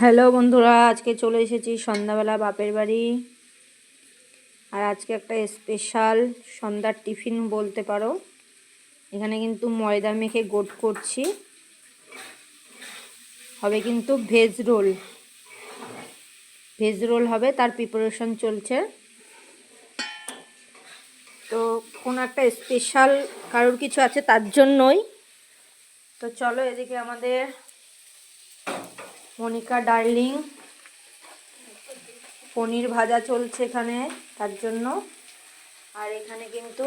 Hello বন্ধুরা, আজকে চলে এসেছি সন্ধ্যাবেলা বাপের বাড়ি। আর আজকে একটা স্পেশাল সন্ধ্যার টিফিন বলতে পারো। এখানে কিন্তু ময়দা মেখে গোট করছি, হবে কিন্তু ভেজ রোল। ভেজ রোল হবে, তার প্রিপারেশন চলছে। তো কোনো একটা স্পেশাল কারোর কিছু আছে তার জন্যই। তো চলো, এদিকে আমাদের মনিকা ডার্লিং পনির ভাজা চলছে এখানে, তার জন্য। আর এখানে কিন্তু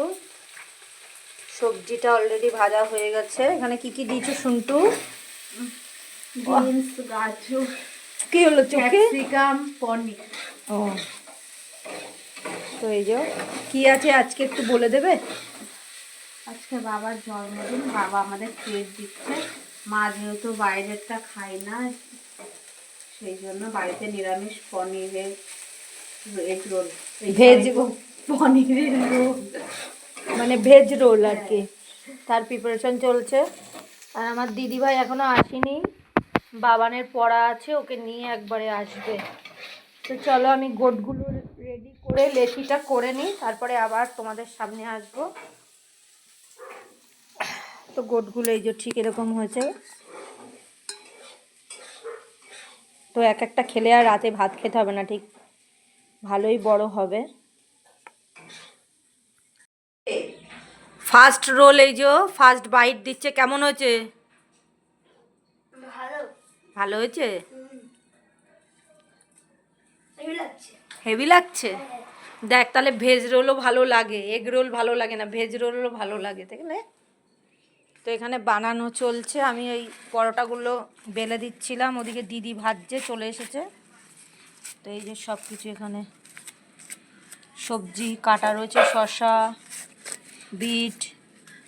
সবজিটা অলরেডি ভাজা হয়ে গেছে। এখানে কি কি দিয়েছো শুনটু? বিনস, গাজর, কি হলো চোখে? ক্যাপসিকাম, পনির। ও, তো এই যে কি আছে আজকে একটু বলে দেবে? আজকে বাবার জন্মদিন, বাবা আমাদের কেক দিচ্ছে। মা যেহেতু বাইরেরটা খায় না, সেই জন্য বাড়িতে নিরামিষ পনিরের এগ রোল, ভেজ, পনিরের রোল, মানে ভেজ রোল আর কি, তার প্রিপারেশন চলছে। আর আমার দিদিভাই এখনো আসেনি, বাবানের পড়া আছে, ওকে নিয়ে একবারে আসবে। তো চলো, আমি গোটগুলো রেডি করে লেচিটা করে নিই, তারপরে আবার তোমাদের সামনে আসবো। তো গোটগুলো এই যে ঠিক এরকম হয়েছে। তো এক একটা খেলে আর রাতে ভাত খেতে হবে না, ঠিক ভালোই বড় হবে। ফার্স্ট রোল, এই যে ফার্স্ট বাইট দিচ্ছে। কেমন হয়েছে? ভালো হয়েছে? হেভি লাগছে। দেখ, তাহলে ভেজ রোলও ভালো লাগে, এগ রোল ভালো লাগে না, ভেজ রোলও ভালো লাগে, দেখলে? তো এখানে বানানো চলছে, আমি এই পরোটাগুলো বেলে দিচ্ছিলাম, ওদিকে দিদি ভাজছে, চলে এসেছে। তো এই যে সব কিছু এখানে সবজি কাটা রয়েছে, শসা, বিট,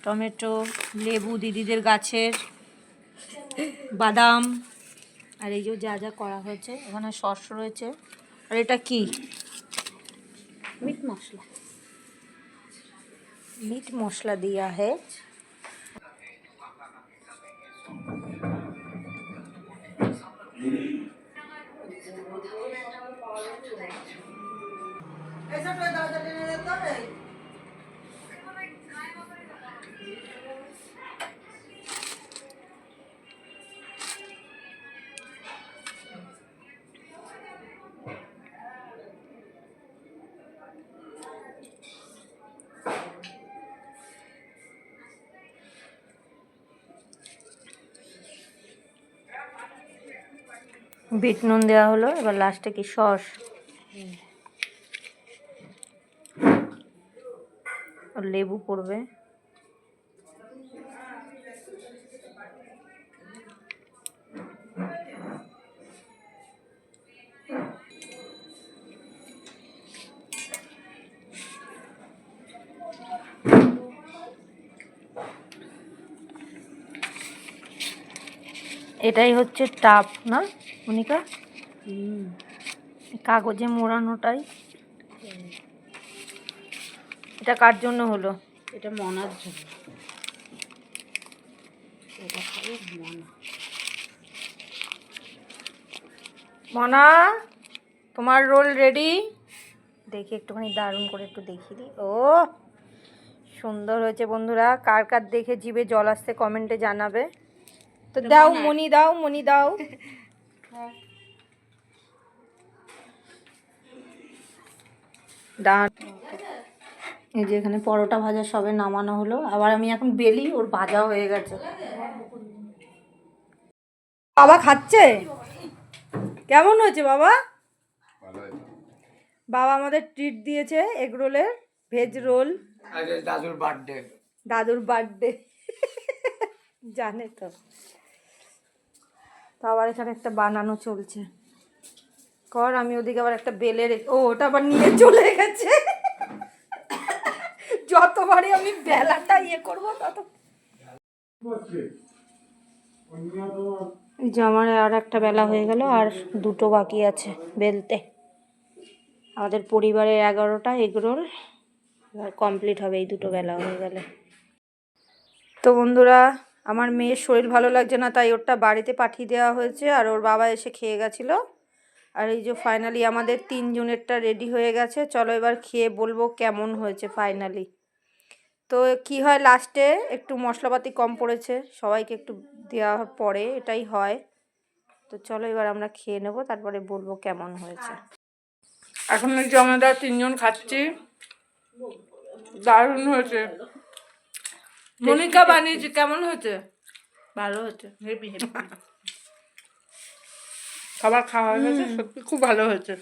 টমেটো, লেবু দিদিদের গাছের, বাদাম, আর এই যে যা যা করা হয়েছে এখানে সস রয়েছে। আর এটা কি? মিট মশলা। মিট মশলা দিয়া है। বিট নুন দেওয়া হলো, এবার লাস্টে কি সস আর লেবু পড়বে। এটাই হচ্ছে টাপ না মনিকা? কাগজে মোড়ানোটাই। এটা কার জন্য হলো? এটা মনার জন্য। এটা খাবে মনা। মনা, তোমার রোল রেডি। দেখি একটুখানি দারুণ করে একটু দেখিয়ে দিই। ও, সুন্দর হয়েছে বন্ধুরা। কার কার দেখে জিভে জল আসতে কমেন্টে জানাবে। তো দাও মনি, দাও মনি, দাও। ডান। এই যে এখানে পরোটা ভাজা সবে নামানো হলো, আবার আমি এখন বেলি, ওর ভাজা হয়ে গেছে। বাবা খাচ্ছে। কেমন হয়েছে বাবা? বাবা আমাদের ট্রিট দিয়েছে, এগ রোলের, ভেজ রোল। দাদুর বার্থডে। দাদুর বার্থডে জানে তো। তো আবার এখানে একটা বানানো চলছে, কর। আমি ওদিকে আবার একটা বেলে ও, ওটা আবার নিয়ে চলে গেছে। যতবারই আমি বেলাটা ইয়ে করবো তত। এই যে আমার আর একটা বেলা হয়ে গেল, আর দুটো বাকি আছে বেলতে। আমাদের পরিবারের 11টা এগরোল কমপ্লিট হবে এই দুটো বেলা হয়ে গেলে। তো বন্ধুরা, আমার মেয়ের শরীর ভালো লাগছে না, তাই ওরটা বাড়িতে পাঠিয়ে দেওয়া হয়েছে, আর ওর বাবা এসে খেয়ে গেছিলো। আর এই যে ফাইনালি আমাদের 3 জনেরটা রেডি হয়ে গেছে। চলো এবার খেয়ে বলবো কেমন হয়েছে ফাইনালি। তো কি হয়, লাস্টে একটু মশলাপাতি কম পড়েছে, সবাইকে একটু দেওয়ার পরে এটাই হয়। তো চলো এবার আমরা খেয়ে নেবো, তারপরে বলবো কেমন হয়েছে। এখন এই যে আমরা 3 জন খাচ্ছি, দারুণ হয়েছে। মনিকা বানিয়েছে, কেমন হয়েছে? ভালো হচ্ছে, হেভি হেভি। খাবার খাওয়া হয়ে গেছে, সত্যি খুব ভালো হয়েছে।